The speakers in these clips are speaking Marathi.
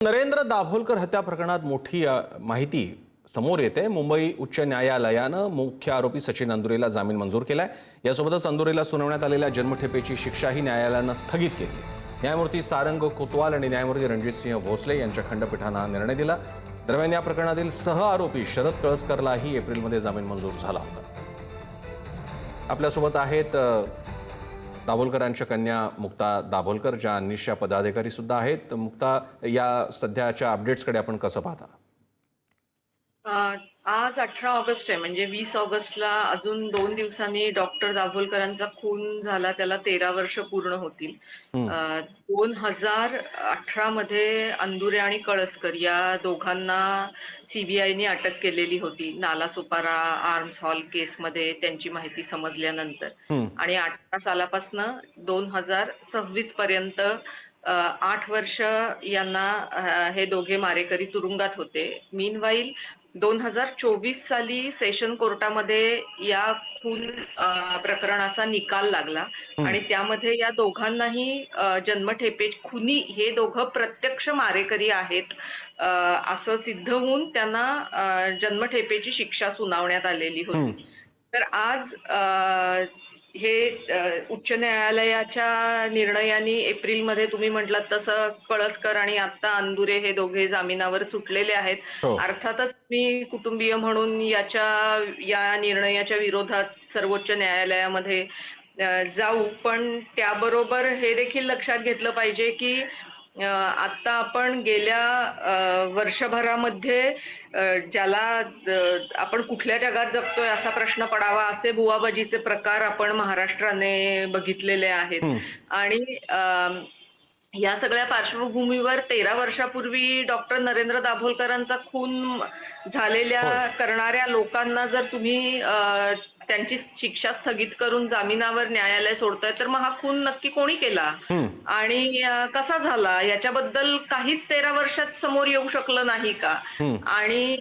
नरेंद्र दाभोलकर हत्या प्रकरणात मोठी माहिती समोर येते। मुंबई उच्च न्यायालयानं मुख्य आरोपी सचिन अंदुरेला जामीन मंजूर केलाय। यासोबतच अंदुरेला सुनावण्यात आलेल्या जन्मठेपेची शिक्षाही न्यायालयानं स्थगित केली। न्यायमूर्ती सारंग कोतवाल आणि न्यायमूर्ती रणजितसिंह भोसले यांच्या खंडपीठानं निर्णय दिला। दरम्यान या प्रकरणातील सह आरोपी शरद कळसकरलाही एप्रिलमध्ये जामीन मंजूर झाला होता। आपल्यासोबत आहेत दाभोलकरांच्या कन्या मुक्ता दाभोलकर, ज्या निष्ठा पदाधिकारी सुद्धा आहेत। मुक्ता, या सध्याच्या अपडेट्सकडे आपण कसं पाहता? आज 18 ऑगस्ट आहे, म्हणजे 20 ऑगस्टला अजून 2 दिवसांनी डॉक्टर दाभोलकरांचा खून झाला, त्याला 13 वर्ष पूर्ण होतील। 2018 मध्ये अंदुरे आणि कळसकर या दोघांना सीबीआयने अटक केलेली होती नालासोपारा आर्म्स हॉल केसमध्ये त्यांची माहिती समजल्यानंतर। आणि 18 सालापासून 2026 पर्यंत 8 वर्ष यांना हे दोघे मारेकरी तुरुंगात होते। मीनवाईल 2024 साली सेशन कोर्टामध्ये या खून प्रकरणाचा निकाल लागला आणि त्यामध्ये या दोघांनाही जन्मठेपे, खुनी हे दोघं प्रत्यक्ष मारेकरी आहेत असं सिद्ध होऊन त्यांना जन्मठेपेची शिक्षा सुनावण्यात आलेली होती। तर आज हे उच्च न्यायालयाच्या निर्णयाने एप्रिलमध्ये तुम्ही म्हटलात तसं कळसकर आणि आता अंदुरे हे दोघे जामिनावर सुटलेले आहेत। हो। अर्थातच मी कुटुंबीय म्हणून या निर्णयाच्या विरोधात सर्वोच्च न्यायालयामध्ये जाऊ, पण त्याबरोबर हे देखील लक्षात घेतलं पाहिजे की आता आपण गेल्या वर्षभरामध्ये ज्याला आपण कुठल्या जगात जगतोय असा प्रश्न पडावा असे बुवाबाजीचे प्रकार आपण महाराष्ट्राने बघितलेले आहेत। आणि या सगळ्या पार्श्वभूमीवर 13 वर्षापूर्वी डॉक्टर नरेंद्र दाभोलकरांचा खून करणाऱ्या लोकांना जर तुम्ही त्यांची शिक्षा स्थगित करून जामिनावर न्यायालय सोडतंय, तर मग हा खून नक्की कोणी केला आणि कसा झाला याच्याबद्दल काहीच 13 वर्षात समोर येऊ शकलं नाही का? आणि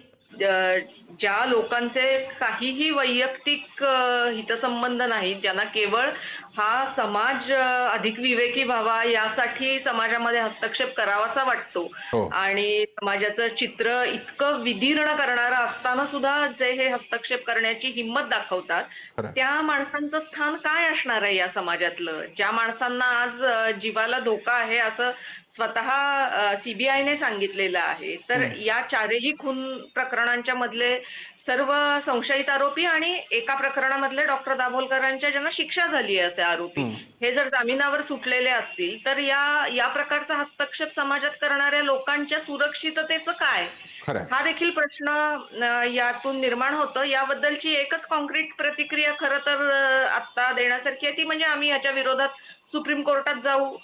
ज्या लोकांचे काहीही वैयक्तिक हितसंबंध नाहीत, ज्यांना केवळ हा समाज अधिक विवेकी व्हावा यासाठी समाजामध्ये हस्तक्षेप करावासा वाटतो हो। आणि समाजाचं चित्र इतकं विदीर्ण करणारं असताना सुद्धा जे हे हस्तक्षेप करण्याची हिंमत दाखवतात, खरं। त्या माणसांचं स्थान काय असणार आहे या समाजातलं? ज्या माणसांना आज जीवाला धोका आहे असं स्वतः सीबीआयने सांगितलेलं आहे। तर या चारही खून प्रकरणांच्या मधले सर्व संशयित आरोपी आणि एका प्रकरणामधले डॉक्टर दाभोलकरांच्या ज्यांना शिक्षा झाली आहे असे आरोपी, हे जर जामिनावर सुटलेले असतील तर या प्रकारचा हस्तक्षेप समाजात करणाऱ्या लोकांच्या सुरक्षिततेचं काय? खरं। हा देखील प्रश्न यातून निर्माण होतो। याबद्दलची एकच कॉन्क्रीट प्रतिक्रिया खरं तर आता देण्यासारखी आहे, ती म्हणजे आम्ही याच्या विरोधात सुप्रीम कोर्टात जाऊ,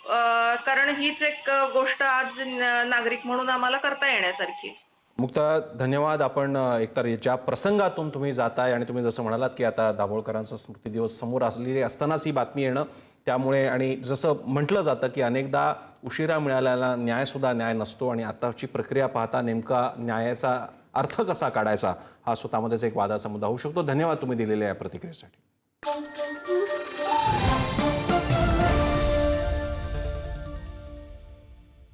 कारण हीच एक गोष्ट आज नागरिक म्हणून आम्हाला करता येण्यासारखी। मुक्ता, धन्यवाद। आपण एकतर ज्या प्रसंगातून तुम्ही जाताय आणि तुम्ही जसं म्हणालात की आता दाभोलकरांचा स्मृती दिवस समोर असलेली असतानाच ही बातमी येणं, त्यामुळे आणि जसं म्हटलं जातं की अनेकदा उशिरा मिळालेला न्यायसुद्धा न्याय नसतो आणि आताची प्रक्रिया पाहता नेमका न्यायाचा अर्थ कसा काढायचा हा स्वतःमध्येच एक वादाचा मुद्दा होऊ शकतो। धन्यवाद तुम्ही दिलेल्या या प्रतिक्रियेसाठी।